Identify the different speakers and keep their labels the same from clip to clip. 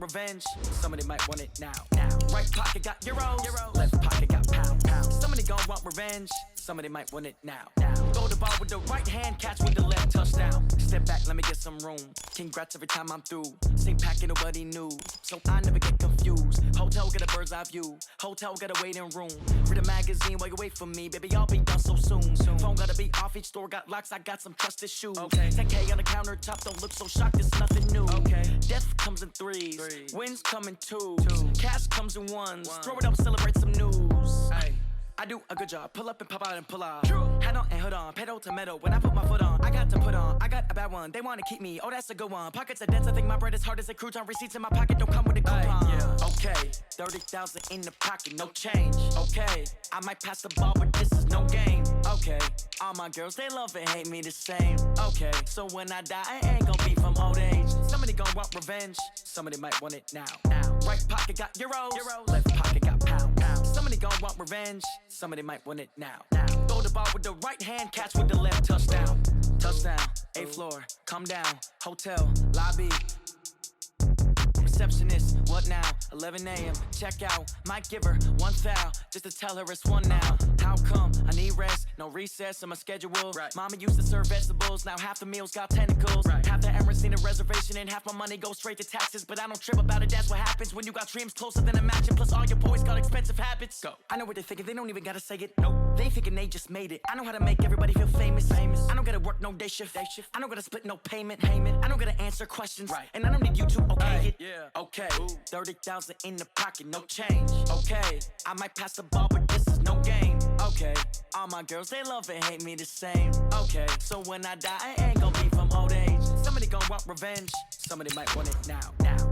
Speaker 1: revenge. Somebody might want it now. Right pocket got euros, left pocket got pound. Somebody gon' want revenge. Somebody might want it now. Go to ball with the right hand, catch with the left, touchdown. Step back, let me get some room. Congrats every time I'm through. Same packet, nobody knew, so I never get confused. Hotel get a bird's eye view. Hotel got a waiting room. Read a magazine while you wait for me, baby. I'll be done so soon. Phone gotta be off. Each store got locks. I got some trusted shoes. 10K on the countertop. Don't look so shocked. It's nothing new. Death comes in threes. Wins come in twos. Cash comes in ones. Throw it up, celebrate some news. I do a good job. Pull up and pop out and pull out. Head on and hood on. Pedal to metal. When I put my foot on, I got to put on. I got a bad one. They want to keep me. Oh, that's a good one. Pockets are dense. I think my bread is hard as a crouton. Receipts in my pocket don't come with a coupon. Okay, 30,000 in the pocket, no change. Okay, I might pass the ball, but this is no game. Okay, all my girls, they love and hate me the same. Okay, so when I die, I ain't gonna be from old age. Somebody gon' want revenge. Somebody might want it now. Right pocket got euros, left pocket got pound. Somebody gon' want revenge. Somebody might want it now. Throw the ball with the right hand, catch with the left, touchdown. Touchdown, 8th floor, come down, hotel, lobby. Receptionist, what now? 11 a.m. Check out. Might give her one foul just to tell her it's one now. How come? I need rest, no recess in my schedule. Mama used to serve vegetables, now half the meals got tentacles. Half the Emirates need a reservation and half my money goes straight to taxes. But I don't trip about it, that's what happens when you got dreams closer than a mansion. Plus all your boys got expensive habits. Go. I know what they're thinking, they don't even gotta say it. Nope. They thinking they just made it. I know how to make everybody feel famous. I don't gotta work no day shift. I don't gotta split no payment. I don't gotta answer questions. And I don't need you to okay it. Okay, 30,000 in the pocket, no change. Okay, I might pass the ball, but this is no game. Okay, all my girls, they love and hate me the same. Okay, so when I die, I ain't gonna be from old age. Somebody gon' want revenge. Somebody might want it now.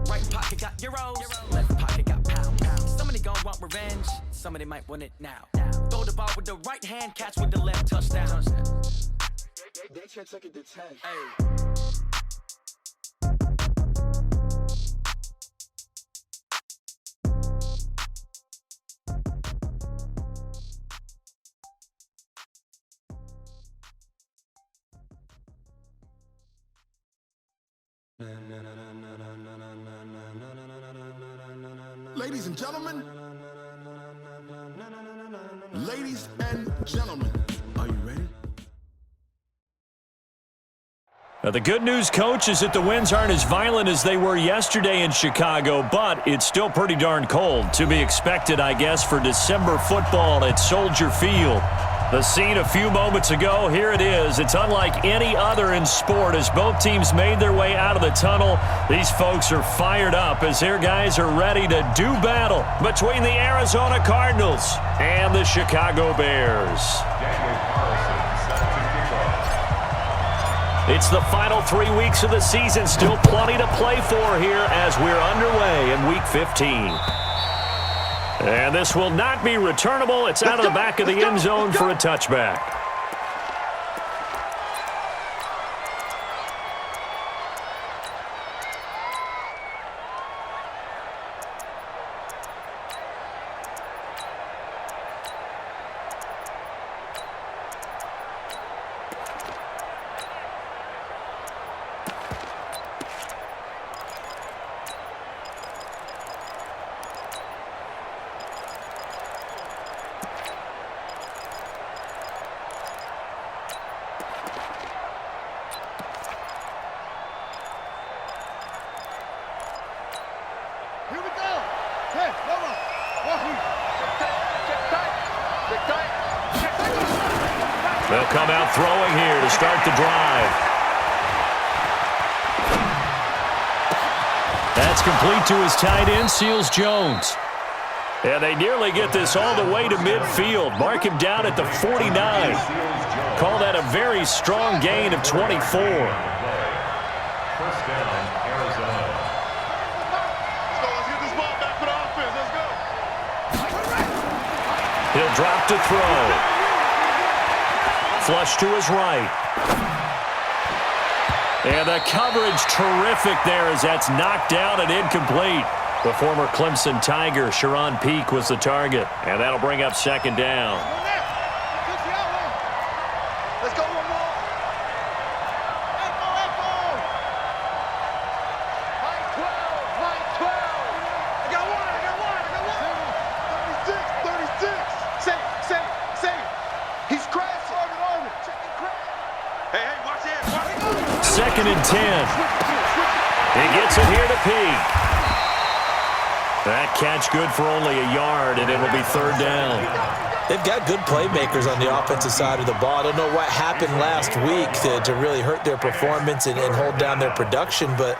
Speaker 1: Right pocket got euros, left pocket got pound. Somebody gon' want revenge. Somebody might want it now. Throw the ball with the right hand, catch with the left, touchdown.
Speaker 2: They can't take it to 10.
Speaker 3: Ladies and gentlemen, ladies and gentlemen, are you ready?
Speaker 4: Now, the good news, Coach, is that the winds aren't as violent as they were yesterday in Chicago, but it's still pretty darn cold. To be expected, I guess, for December football at Soldier Field. The scene a few moments ago, here it is. It's unlike any other in sport as both teams made their way out of the tunnel. These folks are fired up as their guys are ready to do battle between the Arizona Cardinals and the Chicago Bears. It's the final 3 weeks of the season. Still plenty to play for here as we're underway in Week 15. And this will not be returnable. It's out of the back of the end zone for a touchback. They'll come out throwing here to start the drive. That's complete to his tight end, Seals Jones. And they nearly get this all the way to midfield. Mark him down at the 49. Call that a very strong gain of 24.
Speaker 5: First down, Arizona. Let's get this ball back for the offense. Let's go.
Speaker 4: He'll drop to throw. Flush to his right. And the coverage terrific there as that's knocked down and incomplete. The former Clemson Tiger, Sharon Peak, was the target. And that'll bring up second down.
Speaker 5: Let's go one more. Echo. Line 12.
Speaker 4: 2nd and 10. He gets it here to Peak. That catch good for only a yard, and it'll be 3rd down.
Speaker 6: They've got good playmakers on the offensive side of the ball. I don't know what happened last week to really hurt their performance and hold down their production, but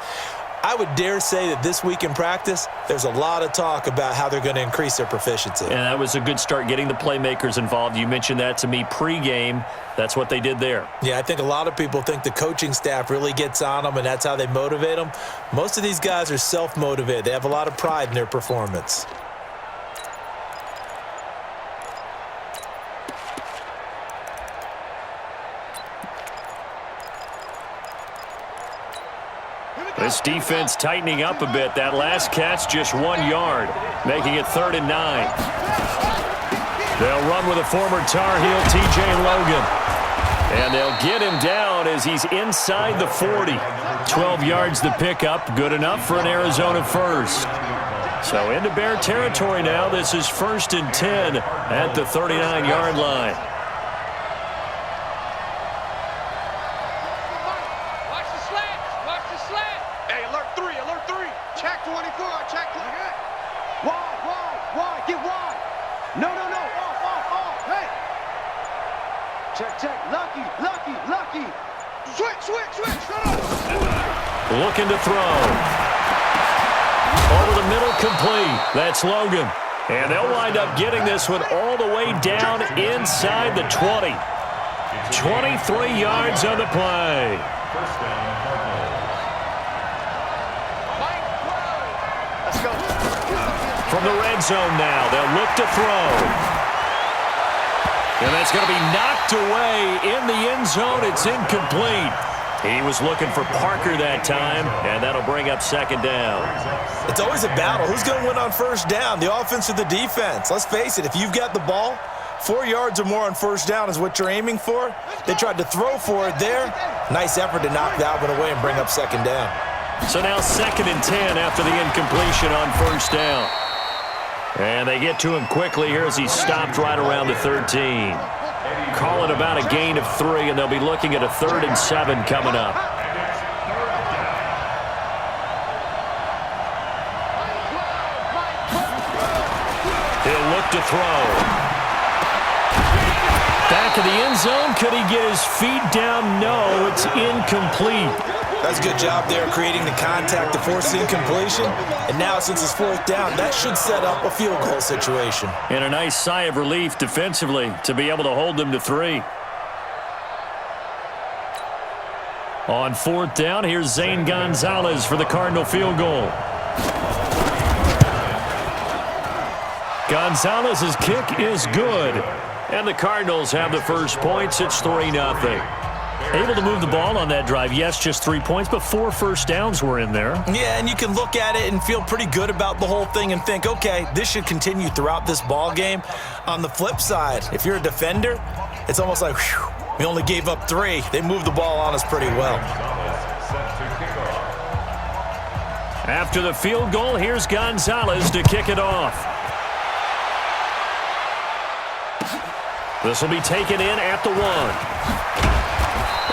Speaker 6: I would dare say that this week in practice, there's a lot of talk about how they're going to increase their proficiency.
Speaker 4: And that was a good start, getting the playmakers involved. You mentioned that to me pregame. That's what they did there.
Speaker 6: Yeah, I think a lot of people think the coaching staff really gets on them, and that's how they motivate them. Most of these guys are self-motivated. They have a lot of pride in their performance.
Speaker 4: This defense tightening up a bit. That last catch, just 1 yard, making it 3rd and 9. They'll run with a former Tar Heel, T.J. Logan. And they'll get him down as he's inside the 40. 12 yards the pickup, good enough for an Arizona first. So into Bear territory now. This is 1st and 10 at the 39-yard line. Looking to throw. Over the middle, complete. That's Logan. And they'll wind up getting this one all the way down inside the 20. 23 yards on the play. From the red zone now, they'll look to throw. And that's going to be knocked away in the end zone. It's incomplete. He was looking for Parker that time, and that'll bring up 2nd down.
Speaker 6: It's always a battle. Who's going to win on 1st down, the offense or the defense? Let's face it, if you've got the ball, 4 yards or more on 1st down is what you're aiming for. They tried to throw for it there. Nice effort to knock that one away and bring up 2nd down.
Speaker 4: So now 2nd and 10 after the incompletion on 1st down. And they get to him quickly here as he stopped right around the 13. Call it about a gain of 3, and they'll be looking at a 3rd and 7 coming up. He'll look to throw. Back of the end zone. Could he get his feet down? No, it's incomplete.
Speaker 6: That's a good job there creating the contact to force the incompletion. And now since it's 4th down, that should set up a field goal situation.
Speaker 4: And a nice sigh of relief defensively to be able to hold them to 3. On 4th down, here's Zane Gonzalez for the Cardinal field goal. Gonzalez's kick is good. And the Cardinals have the first points. It's 3-0. Able to move the ball on that drive. Yes, just 3 points, but 4 first downs were in there.
Speaker 6: Yeah, and you can look at it and feel pretty good about the whole thing and think, okay, this should continue throughout this ball game. On the flip side, if you're a defender, it's almost like, whew, we only gave up 3. They moved the ball on us pretty well.
Speaker 4: After the field goal, here's Gonzalez to kick it off. This will be taken in at the 1.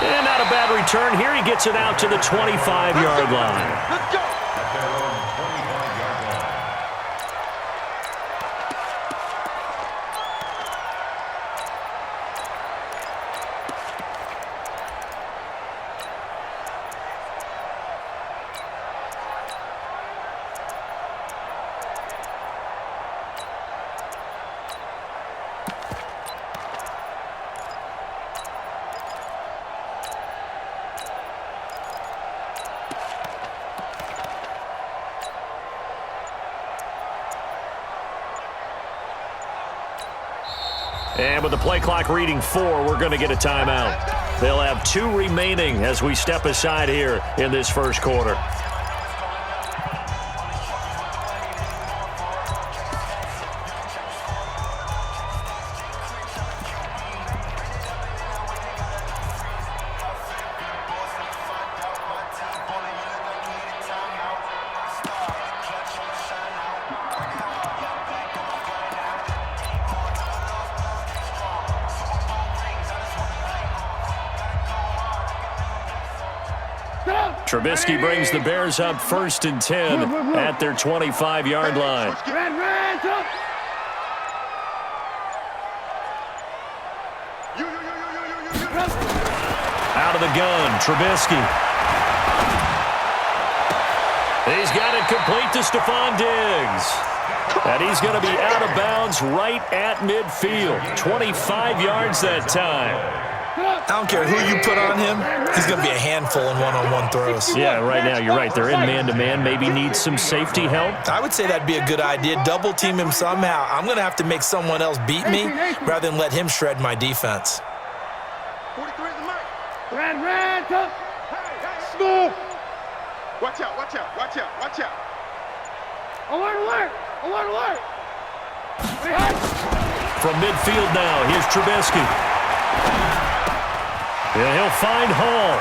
Speaker 4: And not a bad return here. He gets it out to the 25-yard line.
Speaker 5: Let's go.
Speaker 4: And with the play clock reading 4, we're going to get a timeout. They'll have 2 remaining as we step aside here in this first quarter. Trubisky brings the Bears up 1st and 10 at their 25-yard line. Out of the gun, Trubisky. He's got it complete to Stephon Diggs. And he's going to be out of bounds right at midfield. 25 yards that time.
Speaker 6: I don't care who you put on him. He's going to be a handful in one-on-one throws.
Speaker 4: Yeah, right now you're right. They're in man-to-man. Maybe needs some safety help.
Speaker 6: I would say that'd be a good idea. Double team him somehow. I'm going to have to make someone else beat me rather than let him shred my defense.
Speaker 5: 43 is the mic.
Speaker 2: Red, tough.
Speaker 5: Smooth. Watch out, watch out, watch out, watch out.
Speaker 2: Alert.
Speaker 4: From midfield now, here's Trubisky. And he'll find Hall.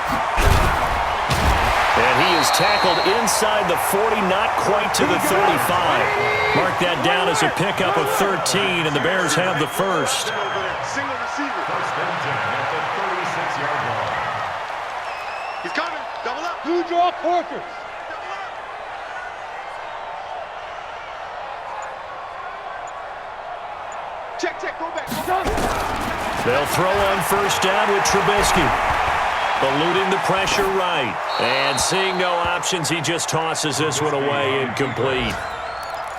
Speaker 4: And he is tackled inside the 40, not quite to the 35. Mark that down as a pickup of 13, and the Bears have the first.
Speaker 5: Single receiver. First and 10 at the 36-yard line. He's coming. Double up.
Speaker 2: Two draw Porkers.
Speaker 5: Check, go back.
Speaker 4: They'll throw on first down with Trubisky. Eluding the pressure right. And seeing no options, he just tosses this one away incomplete.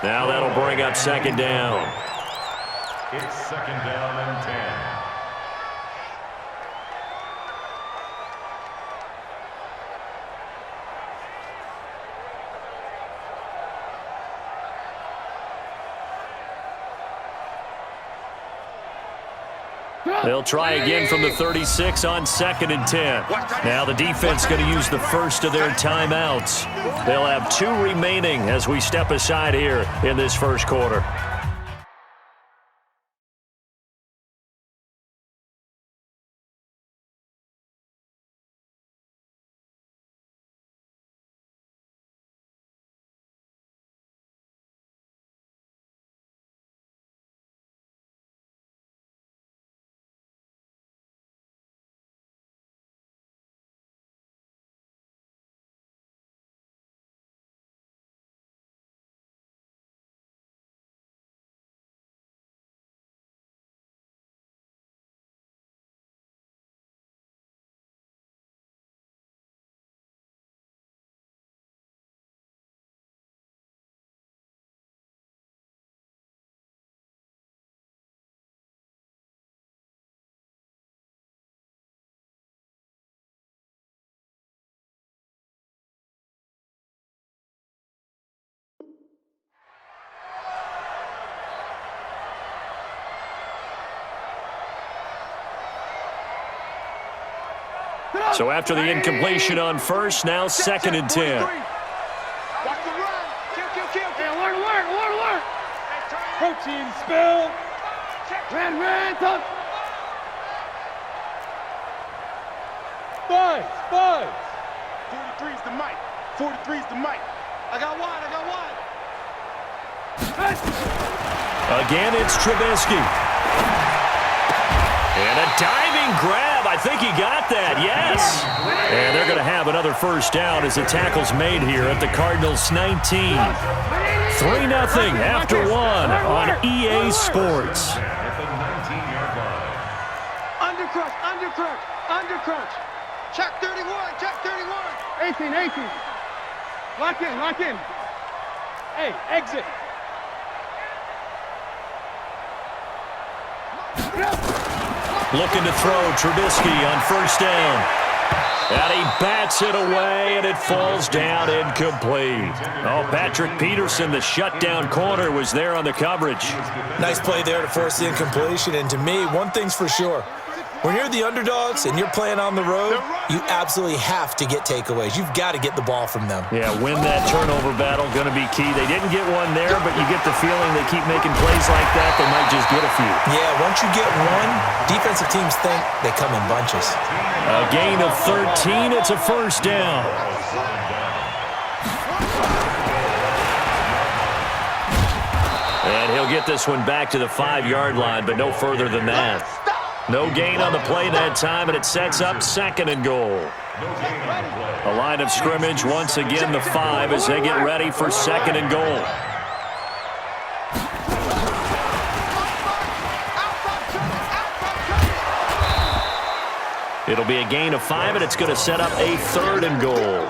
Speaker 4: Now that'll bring up second down.
Speaker 5: It's second down and 10.
Speaker 4: They'll try again from the 36 on 2nd and 10. Now the defense going to use the first of their timeouts. They'll have 2 remaining as we step aside here in this first quarter. So after the incompletion on first, now 2nd and 10.
Speaker 5: Watch the run. Kill.
Speaker 2: Alert. Protein spill. Red, tough. Five.
Speaker 5: 43 is the mic. 43 is the mic. I got one.
Speaker 4: Again, it's Trubisky. And a diving grab. I think he got that, yes. And they're going to have another first down as the tackle's made here at the Cardinals' 19. 3-0 after 1 on EA Sports.
Speaker 5: At the 19-yard line.
Speaker 2: Undercrunch. Check 31. 18. Lock in. Hey, exit.
Speaker 4: Looking to throw Trubisky on first down. And he bats it away, and it falls down incomplete. Oh, Patrick Peterson, the shutdown corner, was there on the coverage.
Speaker 6: Nice play there to force the incompletion. And to me, one thing's for sure. When you're the underdogs and you're playing on the road, you absolutely have to get takeaways. You've got to get the ball from them.
Speaker 4: Yeah, win that turnover battle, going to be key. They didn't get one there, but you get the feeling they keep making plays like that, they might just get a few.
Speaker 6: Yeah, once you get one, defensive teams think they come in bunches.
Speaker 4: A gain of 13, it's a first down. And he'll get this one back to the 5-yard line, but no further than that. No gain on the play that time, and it sets up 2nd and goal. A line of scrimmage, once again the 5 as they get ready for 2nd and goal. It'll be a gain of 5, and it's going to set up a 3rd and goal.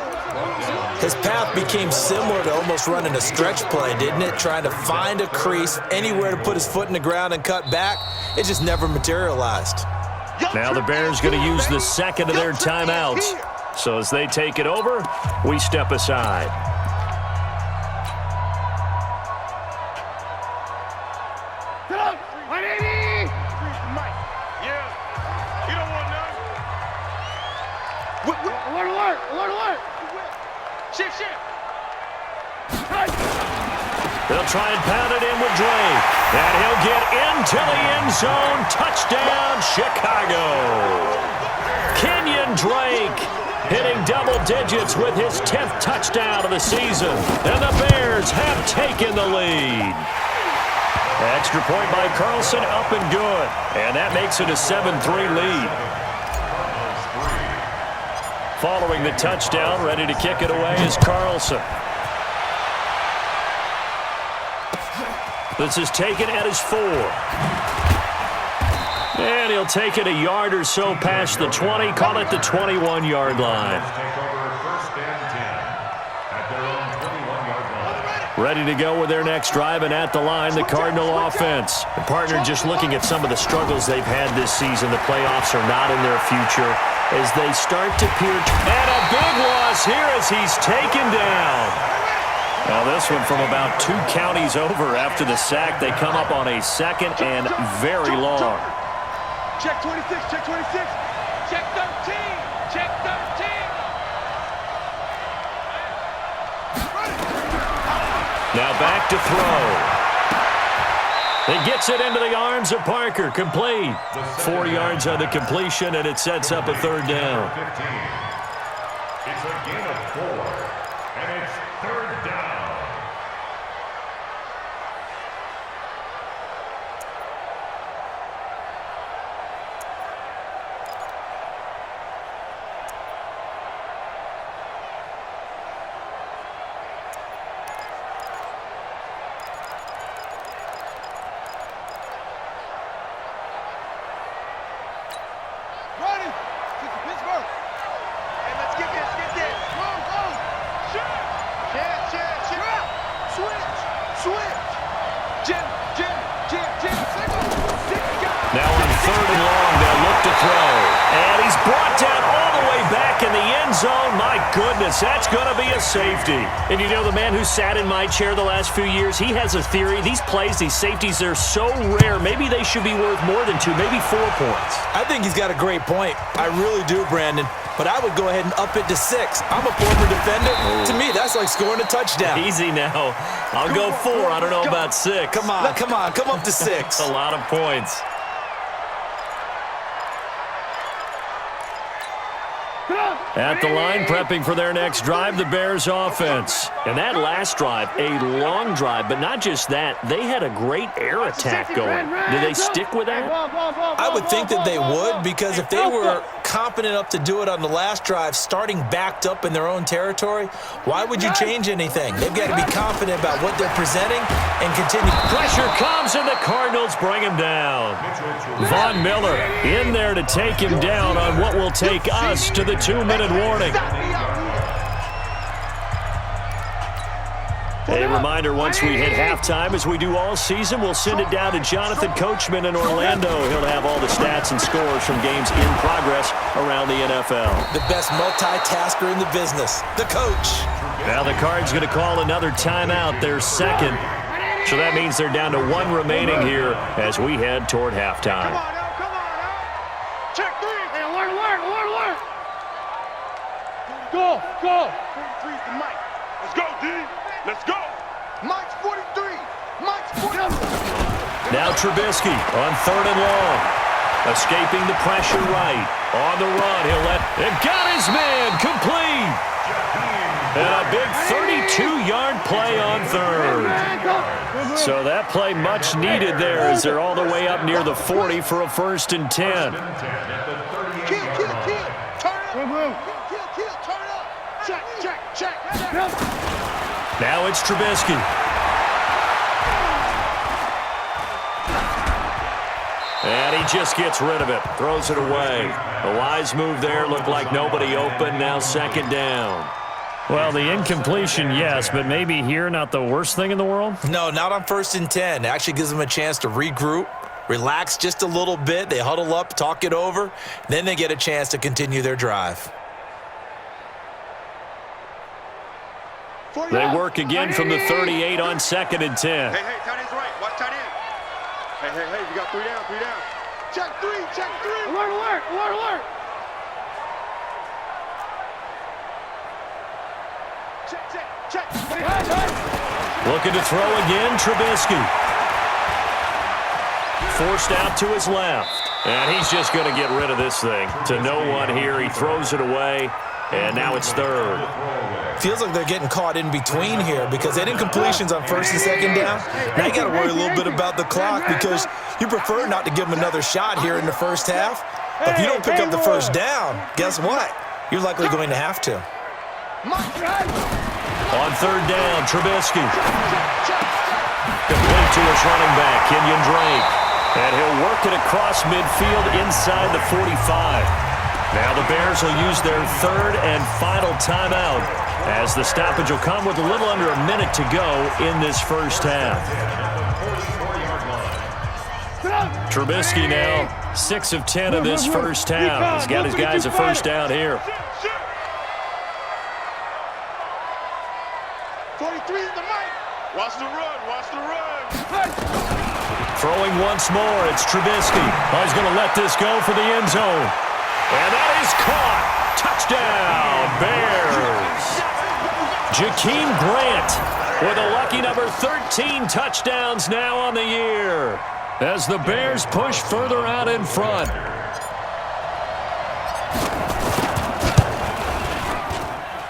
Speaker 6: His path became similar to almost running a stretch play, didn't it? Trying to find a crease, anywhere to put his foot in the ground and cut back. It just never materialized.
Speaker 4: Now the Bears going to use the 2nd of their timeouts. So as they take it over, we step aside.
Speaker 2: Get up! 180!
Speaker 5: Yeah. You don't want none.
Speaker 2: Alert, alert, alert, alert!
Speaker 5: Shift.
Speaker 4: They'll try and pound it in with Drake. And he'll get into the end zone. Touchdown, Chicago. Kenyon Drake hitting double digits with his 10th touchdown of the season. And the Bears have taken the lead. Extra point by Carlson, up and good. And that makes it a 7-3 lead. Following the touchdown, ready to kick it away is Carlson. This is taken at his 4. And he'll take it a yard or so past the 20, call it the 21-yard line. Ready to go with their next drive, and at the line, the Cardinal offense. The partner just looking at some of the struggles they've had this season. The playoffs are not in their future as they start to peer. And a big loss here as he's taken down. Now this one from about 2 counties over after the sack. They come up on a 2nd and very long.
Speaker 2: Check 26, check 26, check 13, check 13.
Speaker 4: Now back to throw. He gets it into the arms of Parker. Complete. 4 yards on the completion, and it sets up a 3rd down.
Speaker 5: It's a gain of 4, and it's 3rd down.
Speaker 4: Now on 3rd and long, they'll look to throw. And he's brought down all the way back in the end zone. My goodness, that's going to be a safety. And you know, the man who sat in my chair the last few years, he has a theory. These plays, these safeties, they're so rare. Maybe they should be worth more than 2, maybe 4 points.
Speaker 6: I think he's got a great point. I really do, Brandon. But I would go ahead and up it to 6. I'm a former defender. To me, that's like scoring a touchdown.
Speaker 4: Easy now. I'll go 4. I don't know about 6.
Speaker 6: Come on. Come up to 6.
Speaker 4: A lot of points. At the line, prepping for their next drive, the Bears offense. And that last drive, a long drive, but not just that, they had a great air attack going. Did they stick with that?
Speaker 6: I would think that they would, because if they were confident enough to do it on the last drive, starting backed up in their own territory, why would you change anything? They've got to be confident about what they're presenting and continue.
Speaker 4: Pressure comes, and the Cardinals bring him down. Von Miller in there to take him down on what will take us to the 2-minute warning. A reminder, once we hit halftime, as we do all season, we'll send it down to Jonathan Coachman in Orlando. He'll have all the stats and scores from games in progress around the NFL.
Speaker 6: The best multitasker in the business, the coach.
Speaker 4: Now the Cards going to call another timeout, their 2nd. So that means they're down to 1 remaining here as we head toward halftime.
Speaker 2: Come on now. Check 3. Hey, alert, alert, alert, alert. Go.
Speaker 5: 43's the Mike. Let's go, D. Let's go. Mike's 43. Mike's 43.
Speaker 4: Now Trubisky on 3rd and long. Escaping the pressure right. On the run, he'll and got his man complete. And a big 32-yard play on 3rd. So that play much needed there as they're all the way up near the 40 for a 1st and 10.
Speaker 2: Kill, turn up. Kill, turn up. Check.
Speaker 4: Now it's Trubisky. And he just gets rid of it, throws it away. A wise move there, looked like nobody open, now 2nd down. Well, the incompletion, yes, but maybe here not the worst thing in the world?
Speaker 6: No, not on 1st and 10. It actually gives them a chance to regroup, relax just a little bit. They huddle up, talk it over. Then they get a chance to continue their drive.
Speaker 4: They work again from the 38 on 2nd and 10.
Speaker 5: Hey, tight end's right. Watch tight end. Hey, you got 3 down.
Speaker 2: Check three. Alert. Check.
Speaker 4: Looking to throw again, Trubisky. Forced out to his left. And he's just going to get rid of this thing. To no one here, he throws it away, and now it's 3rd.
Speaker 6: Feels like they're getting caught in between here because they didn't completions on 1st and 2nd down. Now you got to worry a little bit about the clock because you prefer not to give them another shot here in the 1st half. But if you don't pick up the 1st down, guess what? You're likely going to have to.
Speaker 4: On 3rd down, Trubisky. Complete to his running back, Kenyon Drake. And he'll work it across midfield inside the 45. Now the Bears will use their 3rd and final timeout as the stoppage will come with a little under a minute to go in this 1st half. Trubisky now 6 of 10 of this 1st half. He's got his guys a 1st down here.
Speaker 2: 43 in the mic.
Speaker 5: Watch the run.
Speaker 4: Throwing once more, it's Trubisky. Oh, he's going to let this go for the end zone. And that is caught. Touchdown, Bears. Jakeem Grant with a lucky number 13 touchdowns now on the year as the Bears push further out in front.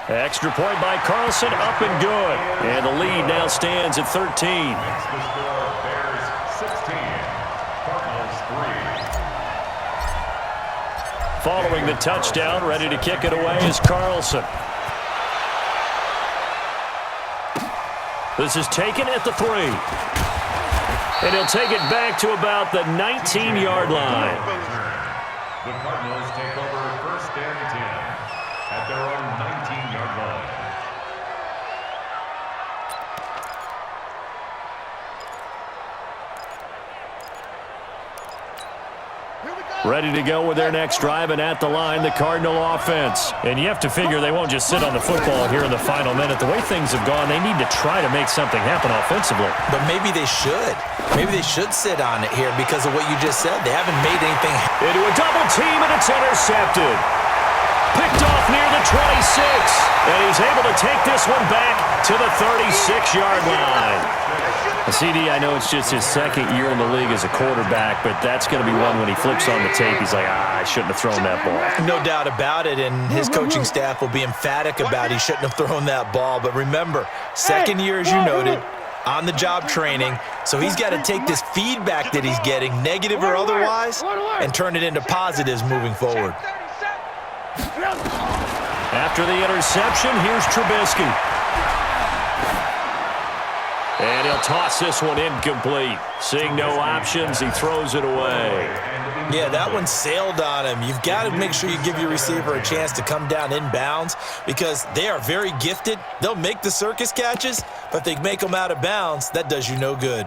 Speaker 4: Extra point by Carlson, up and good. And the lead now stands at 13.
Speaker 5: Bears 16, Cardinals 3.
Speaker 4: Following the touchdown, ready to kick it away is Carlson. This is taken at the 3. And he'll take it back to about the 19-yard line.
Speaker 5: The Cardinals take over 1st and 10 at their own 19-yard line.
Speaker 4: Ready to go with their next drive, and at the line, the Cardinal offense. And you have to figure they won't just sit on the football here in the final minute. The way things have gone, they need to try to make something happen offensively.
Speaker 6: But maybe they should. Maybe they should sit on it here because of what you just said. They haven't made anything happen.
Speaker 4: Into a double team, and it's intercepted. Picked off near the 26. And he's able to take this one back to the 36-yard line. CD, I know it's just his 2nd year in the league as a quarterback, but that's going to be one when he flips on the tape, he's like, I shouldn't have thrown that ball.
Speaker 6: No doubt about it, and his coaching staff will be emphatic about he shouldn't have thrown that ball. But remember, 2nd year, as you noted, on-the-job training, so he's got to take this feedback that he's getting, negative or otherwise, and turn it into positives moving forward.
Speaker 4: After the interception, here's Trubisky. And he'll toss this one incomplete. Seeing no options, he throws it away.
Speaker 6: Yeah, that one sailed on him. You've got to make sure you give your receiver a chance to come down inbounds because they are very gifted. They'll make the circus catches, but if they make them out of bounds, that does you no good.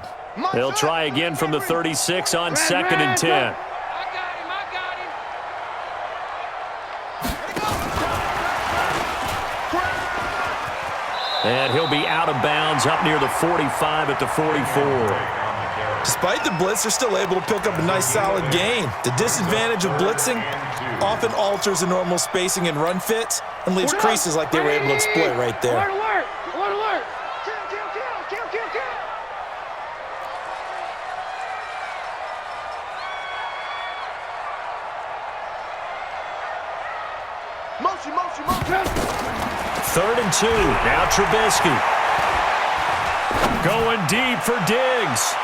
Speaker 4: They'll try again from the 36 on 2nd and 10. And he'll be out of bounds up near the 45 at the 44.
Speaker 6: Despite the blitz, they're still able to pick up a nice solid gain. The disadvantage of blitzing often alters the normal spacing and run fits and leaves creases like they were able to exploit right there.
Speaker 2: Alert! Motion!
Speaker 4: 3rd and 2. Now Trubisky. Going deep for Diggs.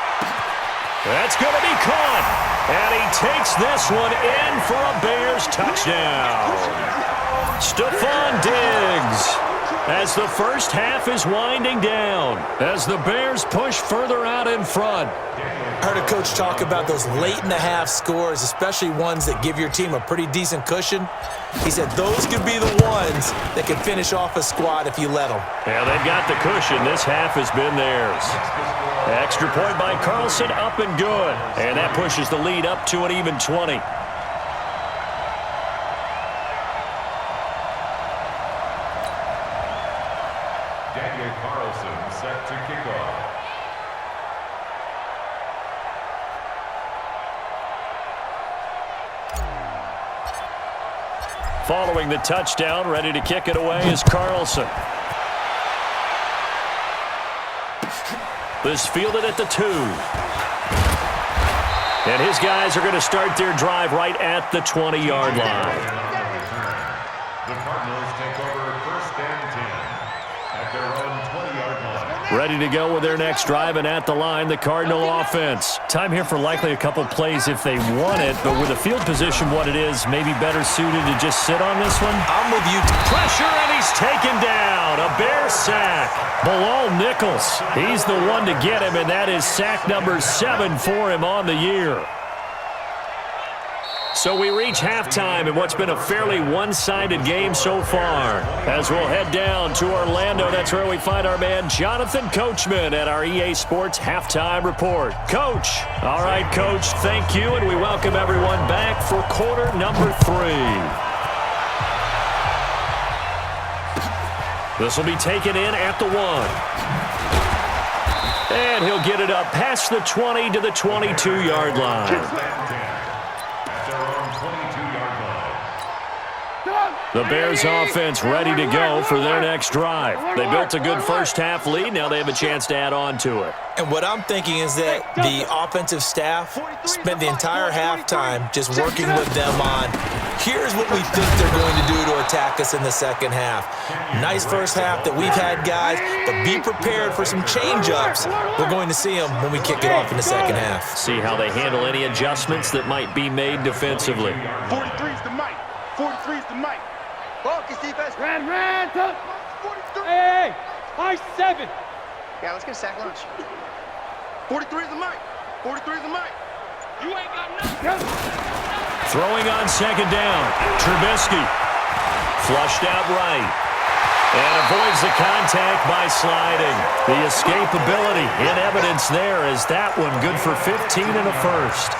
Speaker 4: That's going to be caught. And he takes this one in for a Bears touchdown. Stephon Diggs. As the first half is winding down, as the Bears push further out in front.
Speaker 6: I heard a coach talk about those late-in-the-half scores, especially ones that give your team a pretty decent cushion. He said those could be the ones that can finish off a squad if you let them.
Speaker 4: Yeah, they've got the cushion. This half has been theirs. Extra point by Carlson, up and good. And that pushes the lead up to an even 20.
Speaker 5: Set to kick off.
Speaker 4: Following the touchdown, ready to kick it away is Carlson. This fielded at the 2. And his guys are going to start their drive right at the 20-yard line.
Speaker 5: The Cardinals take over first and 10 at their own 20-yard line.
Speaker 4: Ready to go with their next drive, and at the line, the Cardinal offense. Time here for likely a couple plays if they want it, but with the field position what it is, maybe better suited to just sit on this one.
Speaker 6: I'm with you.
Speaker 4: Pressure, and he's taken down. A Bear sack. Bilal Nichols. He's the one to get him, and that is sack number 7 for him on the year. So we reach halftime in what's been a fairly one-sided game so far. As we'll head down to Orlando, that's where we find our man Jonathan Coachman at our EA Sports Halftime Report. Coach. All right, Coach, thank you, and we welcome everyone back for quarter number 3. This will be taken in at the 1. And he'll get it up past the 20 to the 22-yard line. The Bears offense ready to go for their next drive. They built a good first half lead. Now they have a chance to add on to it.
Speaker 6: And what I'm thinking is that the offensive staff spent the entire halftime just working with them on, here's what we think they're going to do to attack us in the second half. Nice first half that we've had, guys, but be prepared for some change-ups. We're going to see them when we kick it off in the second half.
Speaker 4: See how they handle any adjustments that might be made defensively.
Speaker 2: 43's the mic. 43's the mic.
Speaker 7: Focus, defense.
Speaker 2: Ran, top. 43. Hey, high 7.
Speaker 7: Yeah, let's get a sack lunch.
Speaker 2: 43's the mic. 43's the mic. You ain't got nothing.
Speaker 4: Throwing on second down. Trubisky. Flushed out right. And avoids the contact by sliding. The escapability in evidence there is that one good for 15 and a first.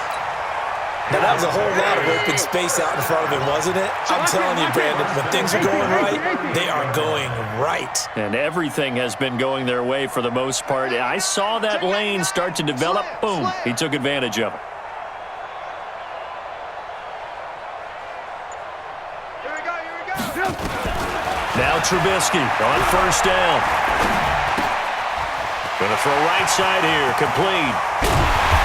Speaker 6: Now, that was a whole lot of open space out in front of him, wasn't it? I'm telling you, Brandon, when things are going right, they are going right.
Speaker 4: And everything has been going their way for the most part. I saw that lane start to develop. Boom. He took advantage of it.
Speaker 2: Here we go.
Speaker 4: Now Trubisky on first down. Going to throw right side here. Complete.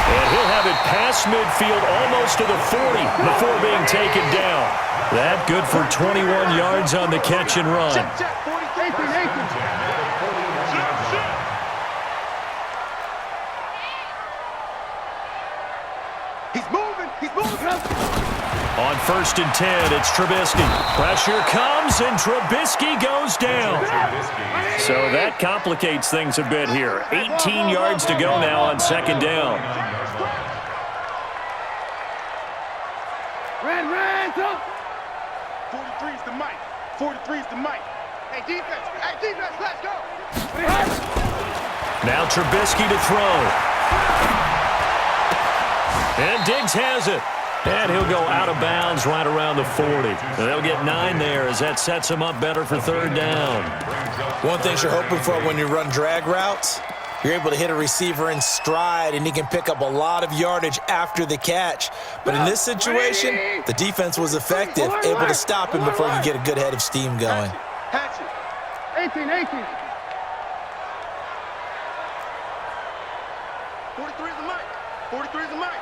Speaker 4: And he'll have it past midfield almost to the 40 before being taken down. That good for 21 yards on the catch and run.
Speaker 2: He's moving.
Speaker 4: On first and 10, it's Trubisky. Pressure comes, and Trubisky goes down. So that complicates things a bit here. 18 yards to go now on second down.
Speaker 2: Ran, top. 43's the mic. 43's the mic. Hey, defense, let's go.
Speaker 4: Now Trubisky to throw. And Diggs has it. And he'll go out of bounds right around the 40. And they'll get 9 there as that sets him up better for third down.
Speaker 6: One thing you're hoping for when you run drag routes, you're able to hit a receiver in stride, and he can pick up a lot of yardage after the catch. But in this situation, the defense was effective, able to stop him before he could get a good head of steam going.
Speaker 2: Hatch it. 18. 43's the mic. 43's the mic.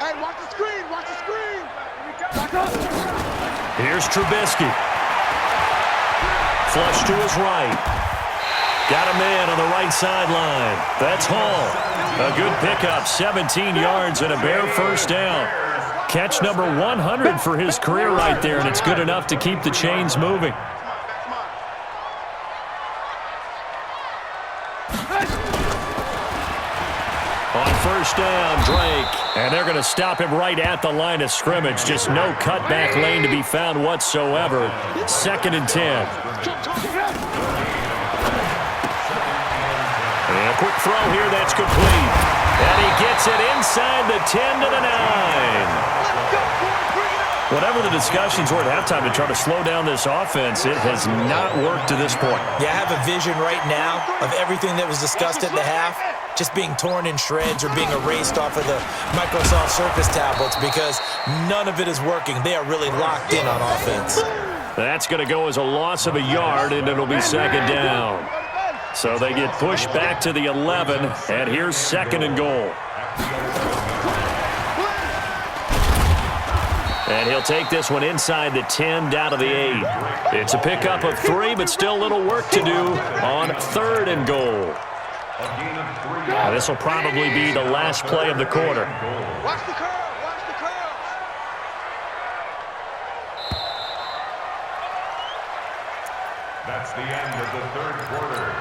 Speaker 2: Hey, watch the screen.
Speaker 4: Here's Trubisky. Flush to his right. Got him in on the right sideline. That's Hall. A good pickup, 17 yards and a bare first down. Catch number 100 for his career right there, and it's good enough to keep the chains moving. On first down, Drake. And they're going to stop him right at the line of scrimmage. Just no cutback lane to be found whatsoever. 2nd and 10. And a quick throw here, that's complete. And he gets it inside the 10 to the 9. Whatever the discussions were at halftime to try to slow down this offense, it has not worked to this point.
Speaker 6: Yeah, I have a vision right now of everything that was discussed at the half just being torn in shreds or being erased off of the Microsoft Surface tablets because none of it is working. They are really locked in on offense.
Speaker 4: That's going to go as a loss of a yard, and it'll be 2nd down. So they get pushed back to the 11, and here's 2nd and goal. And he'll take this one inside the 10 down to the 8. It's a pickup of 3, but still a little work to do on 3rd and goal. This will probably be the last play of the quarter.
Speaker 7: Watch the curve. Watch the curve.
Speaker 5: That's the end of the 3rd quarter.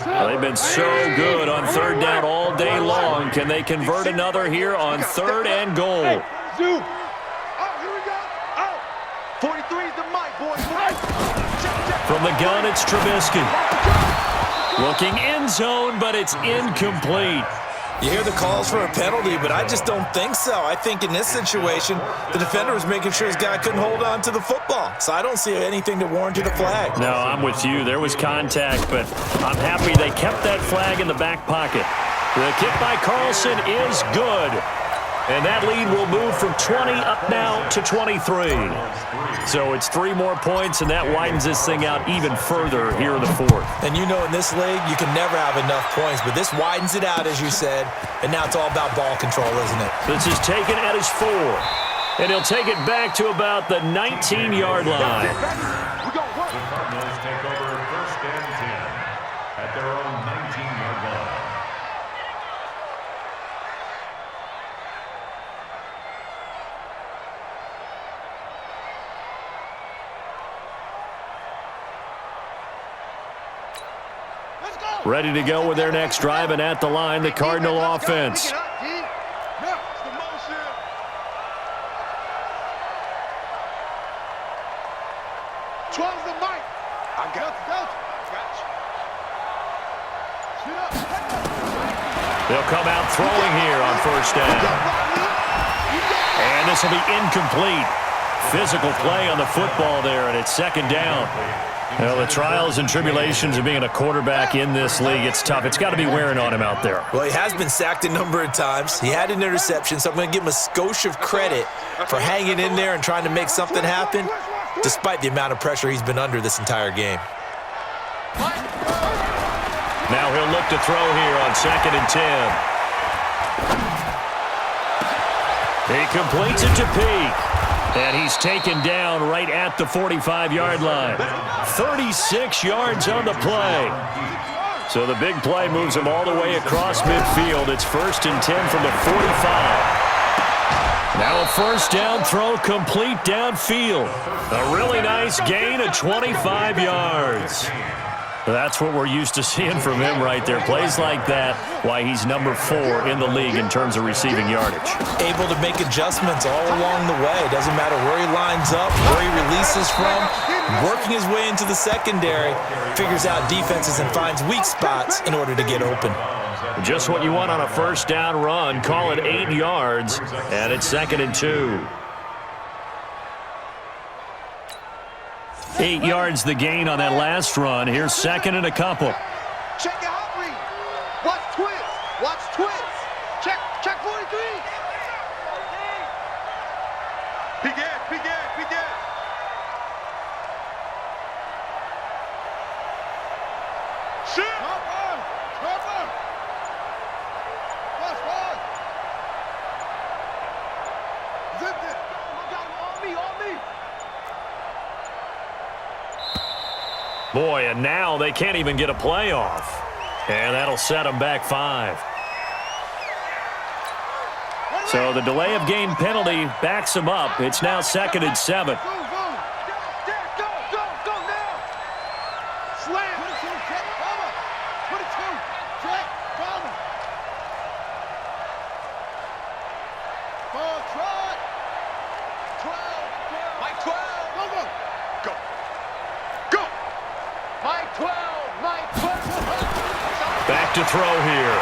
Speaker 4: Well, they've been so good on 3rd down all day long. Can they convert another here on 3rd and goal?
Speaker 2: Zoom. Oh, here we go. Oh. 43 is the mic, boys.
Speaker 4: From the gun, it's Trubisky. Looking end zone, but it's incomplete.
Speaker 6: You hear the calls for a penalty, but I just don't think so. I think in this situation, the defender was making sure his guy couldn't hold on to the football. So I don't see anything to warrant a flag.
Speaker 4: No, I'm with you. There was contact, but I'm happy they kept that flag in the back pocket. The kick by Carlson is good. And that lead will move from 20 up now to 23. So it's 3 more points, and that widens this thing out even further here in the 4th.
Speaker 6: And you know in this league, you can never have enough points, but this widens it out, as you said, and now it's all about ball control, isn't it?
Speaker 4: This is taken at his 4. And he'll take it back to about the 19-yard line.
Speaker 5: The Cardinals take over 1st and 10 at their own 19-yard line.
Speaker 4: Ready to go with their next drive, and at the line, the Cardinal offense. They'll come out throwing here on 1st down. And this will be incomplete. Physical play on the football there, and it's 2nd down. Well, the trials and tribulations of being a quarterback in this league, it's tough. It's got to be wearing on him out there.
Speaker 6: Well, he has been sacked a number of times. He had an interception, so I'm going to give him a skosh of credit for hanging in there and trying to make something happen, despite the amount of pressure he's been under this entire game.
Speaker 4: Now he'll look to throw here on 2nd and 10. He completes it to Peak. And he's taken down right at the 45-yard line. 36 yards on the play. So the big play moves him all the way across midfield. It's 1st and 10 from the 45. Now a 1st down throw complete downfield. A really nice gain of 25 yards. That's what we're used to seeing from him right there. Plays like that, why he's number 4 in the league in terms of receiving yardage.
Speaker 6: Able to make adjustments all along the way. Doesn't matter where he lines up, where he releases from. Working his way into the secondary, figures out defenses and finds weak spots in order to get open.
Speaker 4: Just what you want on a 1st down run. Call it 8 yards, and it's 2nd and 2. 8 yards the gain on that last run. Here's 2nd and a couple.
Speaker 2: Check your hot read. Watch twist. Watch twist. Check 43. Big Ed. Shoot. Cover. Watch. Zip it. On me.
Speaker 4: Boy, Boy, and now they can't even get a playoff. And that'll set them back 5. So the delay of game penalty backs them up. It's now 2nd and 7.
Speaker 2: Go now. Slam. Put it to Jack. Farmer. Ball trot. 12.
Speaker 7: Mike 12.
Speaker 2: Go. Go.
Speaker 7: Mike 12. Mike 12.
Speaker 4: Back to throw here.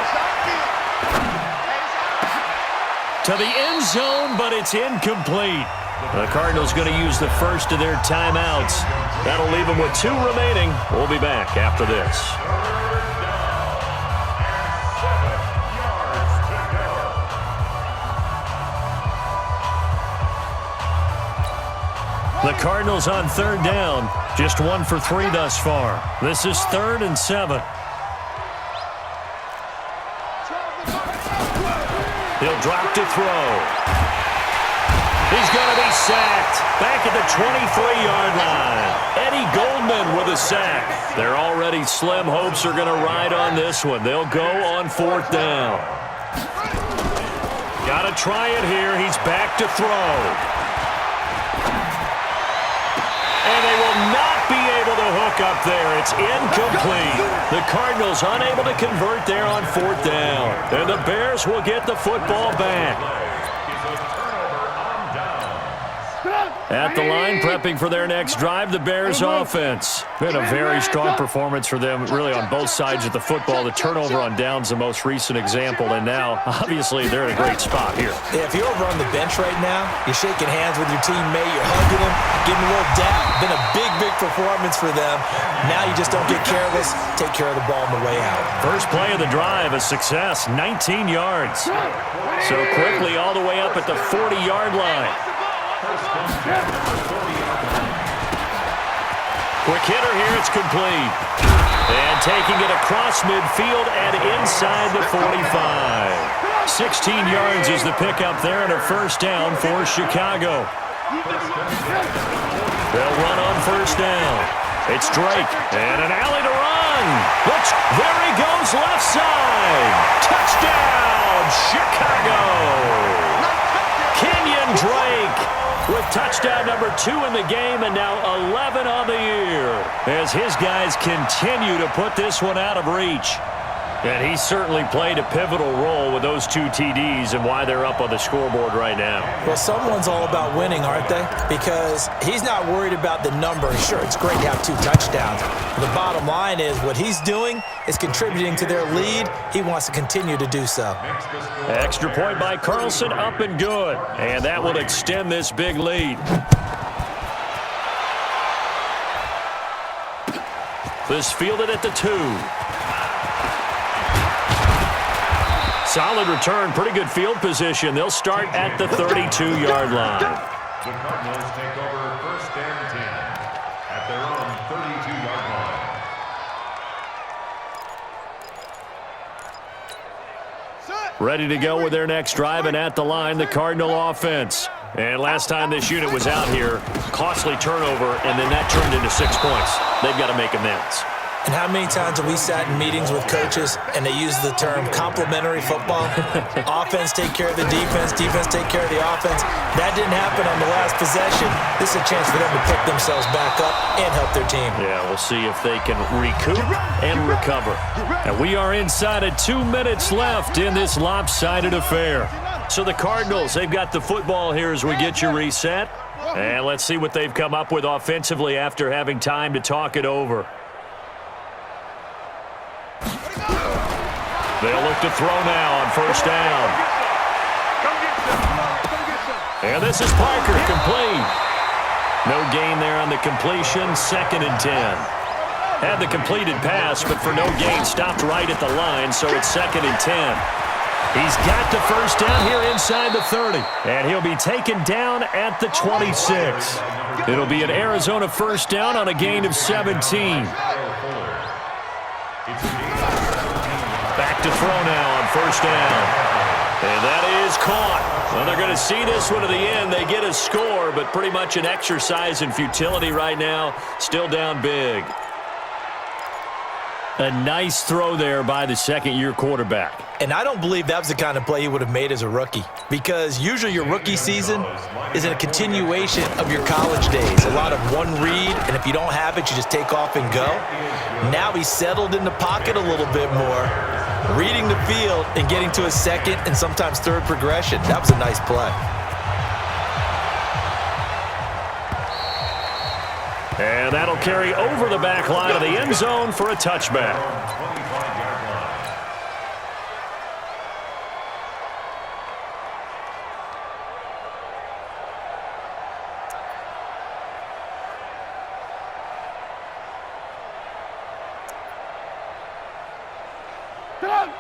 Speaker 4: To the end zone, but it's incomplete. The Cardinals going to use the first of their timeouts. That'll leave them with 2 remaining. We'll be back after this. The Cardinals on 3rd down. Just 1 for 3 thus far. This is 3rd and 7. He'll drop to throw. He's going to be sacked. Back at the 23-yard line. Eddie Goldman with a sack. Their already slim hopes are going to ride on this one. They'll go on 4th down. Got to try it here. He's back to throw. And they will not be able to hook up there. It's incomplete. The Cardinals unable to convert there on 4th down. And the Bears will get the football back. At the line, prepping for their next drive, the Bears offense. Been a very strong performance for them, really on both sides of the football. The turnover on downs, the most recent example, and now, obviously, they're in a great spot here.
Speaker 6: Yeah, if you're over on the bench right now, you're shaking hands with your teammate, you're hugging him, giving a little dap. Been a big, big performance for them. Now you just don't get careless. Take care of the ball on the way out.
Speaker 4: First play of the drive, a success, 19 yards. So quickly all the way up at the 40-yard line. Quick hitter here, it's complete. And taking it across midfield and inside the 45. 16 yards is the pickup there and a first down for Chicago. They'll run on 1st down. It's Drake and an alley to run. There he goes, left side. Touchdown, Chicago. Kenyon Drake with touchdown number 2 in the game and now 11 on the year as his guys continue to put this one out of reach. And he certainly played a pivotal role with those 2 TDs and why they're up on the scoreboard right now.
Speaker 6: Well, someone's all about winning, aren't they? Because he's not worried about the number. Sure, it's great to have 2 touchdowns. But the bottom line is what he's doing is contributing to their lead. He wants to continue to do so.
Speaker 4: Extra point by Carlson, up and good. And that will extend this big lead. This fielded at the 2. Solid return, pretty good field position. They'll start at the 32-yard line.
Speaker 5: The Cardinals take over 1st and 10 at their own 32-yard line.
Speaker 4: Ready to go with their next drive, and at the line, the Cardinal offense. And last time this unit was out here, costly turnover, and then that turned into 6 points. They've got to make amends.
Speaker 6: And how many times have we sat in meetings with coaches and they use the term complementary football? Offense take care of the defense, defense take care of the offense. That didn't happen on the last possession. This is a chance for them to pick themselves back up and help their team.
Speaker 4: Yeah, we'll see if they can recoup and recover. And we are inside of 2 minutes left in this lopsided affair. So the Cardinals, they've got the football here as we get you reset. And let's see what they've come up with offensively after having time to talk it over. They'll look to throw now on 1st down. And this is Parker, complete. No gain there on the completion, 2nd and 10. Had the completed pass, but for no gain, stopped right at the line, so it's 2nd and 10. He's got the 1st down here inside the 30, and he'll be taken down at the 26. It'll be an Arizona 1st down on a gain of 17. Back to throw now on 1st down. And that is caught. Well, they're going to see this one to the end. They get a score, but pretty much an exercise in futility right now. Still down big. A nice throw there by the second-year quarterback.
Speaker 6: And I don't believe that was the kind of play he would have made as a rookie, because usually your rookie season is a continuation of your college days. A lot of one read, and if you don't have it, you just take off and go. Now he's settled in the pocket a little bit more, reading the field and getting to a second and sometimes third progression. That was a nice play.
Speaker 4: And that'll carry over the back line of the end zone for a touchback.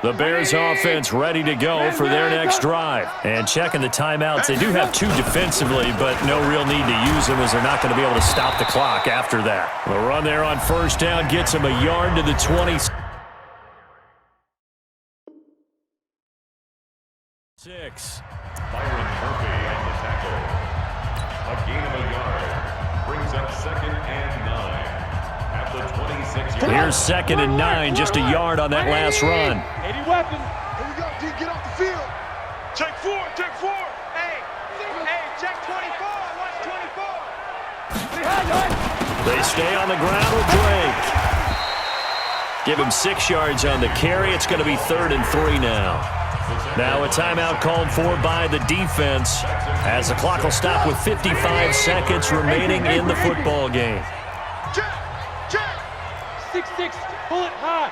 Speaker 4: The Bears offense ready to go for their next drive. And checking the timeouts, they do have 2 defensively, but no real need to use them as they're not going to be able to stop the clock after that. The run there on first down gets them a yard to the 20. 6.
Speaker 5: Byron Murphy on the tackle. A gain of a yard. Brings up 2nd and 9. At the 26-yard.
Speaker 4: Here's 2nd and 9, just a yard on that last run.
Speaker 2: 80 weapon. Here we go, D. Get off the field. Check 4, check 4.
Speaker 7: Hey, check 24. Watch 24.
Speaker 4: They stay on the ground with Drake. Give him 6 yards on the carry. It's going to be 3rd and 3 now. Now a timeout called for by the defense as the clock will stop with 55 seconds remaining in the football game.
Speaker 7: 6-6, pull it high.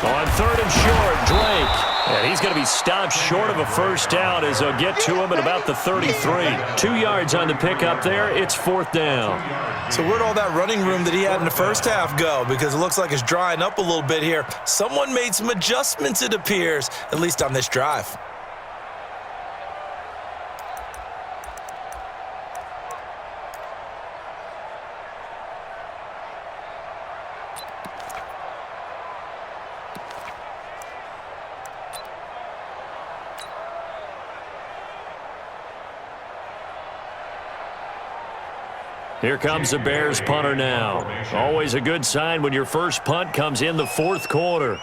Speaker 4: On 3rd and short, Drake. And he's going to be stopped short of a first down as they'll get to him at about the 33. 2 yards on the pickup there. It's 4th down.
Speaker 6: So where'd all that running room that he had in the first half go? Because it looks like it's drying up a little bit here. Someone made some adjustments, it appears, at least on this drive.
Speaker 4: Here comes the Bears punter now. Always a good sign when your first punt comes in the 4th quarter.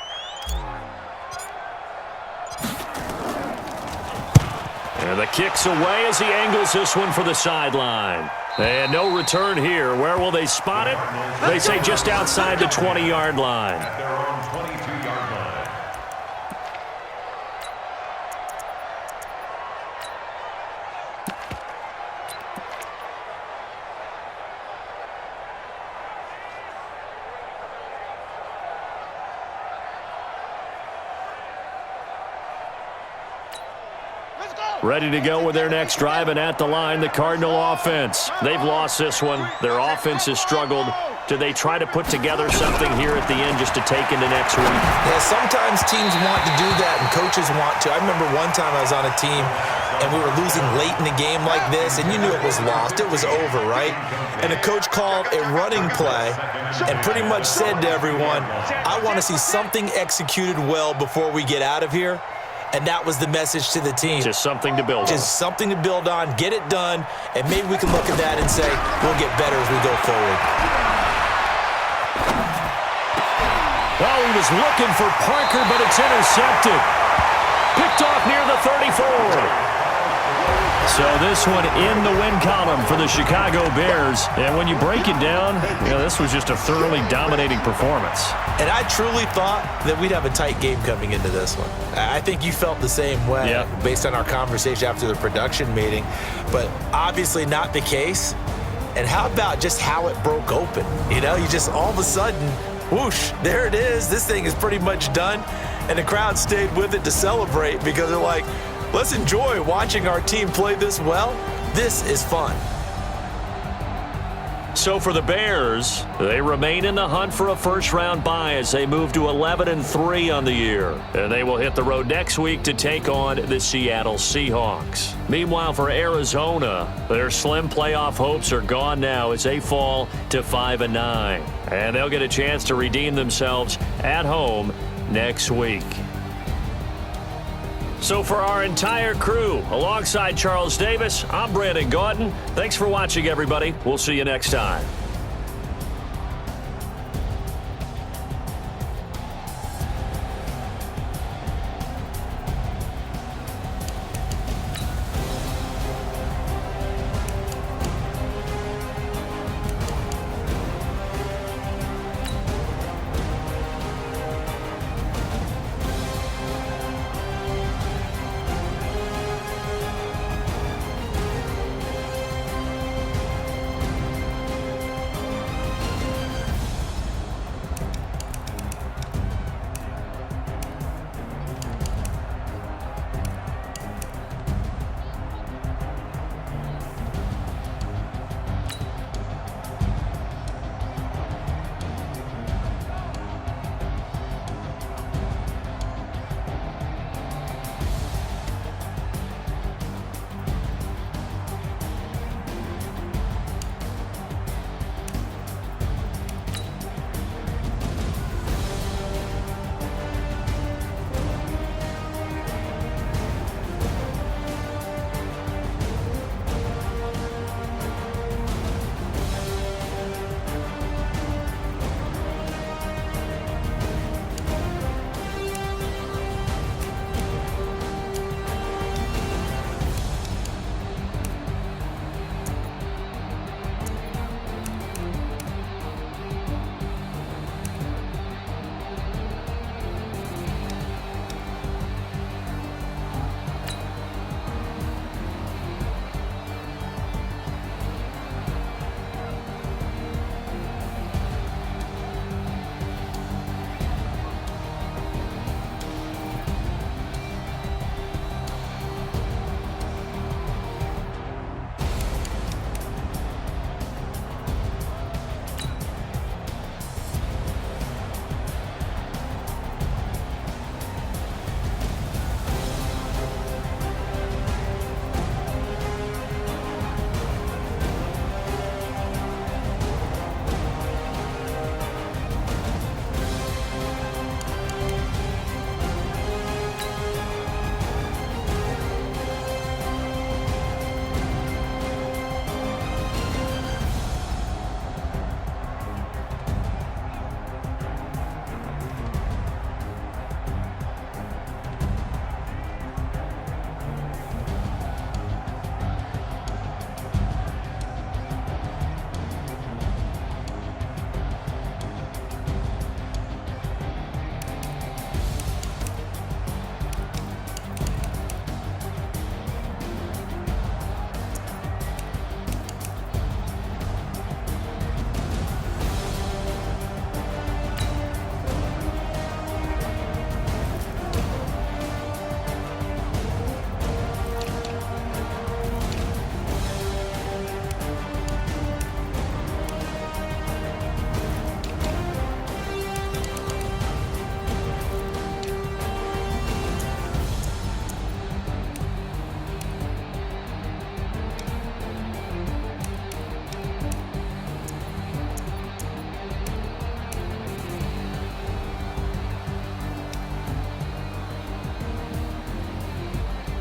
Speaker 4: And the kick's away as he angles this one for the sideline. And no return here. Where will they spot it? They say just outside the 20-yard line.
Speaker 5: At their own 22-yard line.
Speaker 4: Ready to go with their next drive, and at the line, the Cardinal offense. They've lost this one. Their offense has struggled. Do they try to put together something here at the end just to take into next week?
Speaker 6: Yeah, sometimes teams want to do that and coaches want to. I remember one time I was on a team and we were losing late in the game like this, and you knew it was lost. It was over, right? And the coach called a running play and pretty much said to everyone, I want to see something executed well before we get out of here. And that was the message to the team.
Speaker 4: Just something to build on.
Speaker 6: Just something to build on, get it done, and maybe we can look at that and say, we'll get better as we go forward.
Speaker 4: Well, he was looking for Parker, but it's intercepted. Picked off near the 34. So this one in the win column for the Chicago Bears. And when you break it down, you know, this was just a thoroughly dominating performance.
Speaker 6: And I truly thought that we'd have a tight game coming into this one. I think you felt the same way based on our conversation after the production meeting. But obviously not the case. And how about just how it broke open? You know, you just all of a sudden, whoosh, there it is. This thing is pretty much done. And the crowd stayed with it to celebrate because they're like, let's enjoy watching our team play this well. This is fun.
Speaker 4: So for the Bears, they remain in the hunt for a first-round bye as they move to 11-3 on the year. And they will hit the road next week to take on the Seattle Seahawks. Meanwhile, for Arizona, their slim playoff hopes are gone now as they fall to 5-9. And they'll get a chance to redeem themselves at home next week. So for our entire crew, alongside Charles Davis, I'm Brandon Gautin. Thanks for watching, everybody. We'll see you next time.